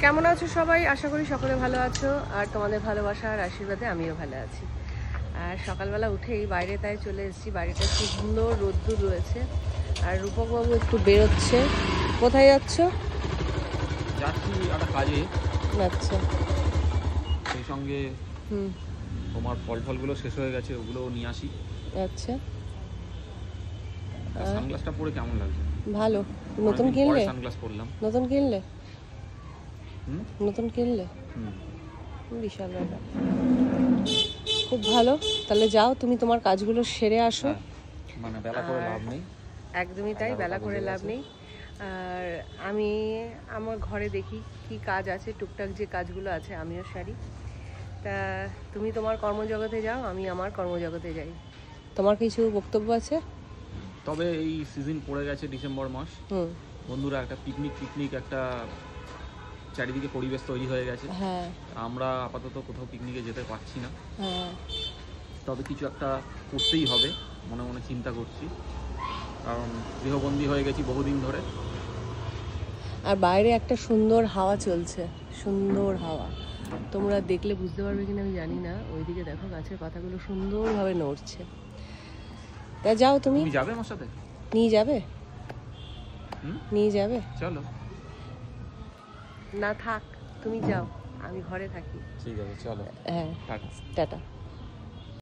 কেমন আছো সবাই? আশা করি সকলে ভালো আছো, আর তোমাদের ভালোবাসা আর আশীর্বাদে আমিও ভালো আছি। আর সকালবেলা উঠেই বাইরে তাই চলে এসেছি। বাড়িটা খুব সুন্দর রোদ্দুর রয়েছে, আর রূপকবাবু একটু বেরোচ্ছে। কোথায় যাচ্ছ? যাচ্ছি একটা কাজে। আচ্ছা। সেই সঙ্গে হুম। তোমার ফলগুলো শেষ হয়ে গেছে, ওগুলোও নিয়ে আসি। আচ্ছা। সানগ্লাসটা পরে কেমন লাগছে? ভালো। নতুন অনেকদিন পরে কিনলে? সানগ্লাস পরলাম। নতুন কিনলে? হুম নতুন কিনলে? হুম বিশাল ব্যাপার। খুব ভালো। তাহলে যাও, তুমি তোমার কাজগুলো সেরে আসো। হ্যাঁ, মানে বেলা করে লাভ নেই। একদমই তাই, বেলা করে লাভ নেই। আর আমি আমার ঘরে দেখি কি কাজ আছে, টুকটাক যে কাজগুলো আছে আমিও সারি। তা তুমি তোমার কর্মজগতে যাও, আমি আমার কর্মজগতে যাই। তোমার কিছু বক্তব্য আছে? তবে এই সিজন পড়ে গেছে ডিসেম্বর মাস, হুম। বন্ধুরা একটা পিকনিক একটা চারিদিকে পরিবেশ তৈরি হয়ে গেছে। হ্যাঁ। আমরা আপাতত কোথাও পিকনিকে যেতে পারছি না, হ্যাঁ। তবে কিছু একটা করতেই হবে, মনে মনে চিন্তা করছি, কারণ গৃহবন্দী হয়ে গেছি বহুদিন ধরে। আর বাইরে একটা সুন্দর হাওয়া চলছে, সুন্দর হাওয়া। তোমরা দেখলে বুঝতে পারবে কিনা আমি জানি না, ওইদিকে দেখো গাছের পাতাগুলো সুন্দরভাবে নড়ছে। তা যাও, তুমি যাবে আমার সাথে? নিয়ে যাবে? নিয়ে যাবে? চলো। না থাক, তুমি যাও, আমি ঘরে থাকি। ঠিক আছে, চলো। হ্যাঁ, টাটা। টাটা।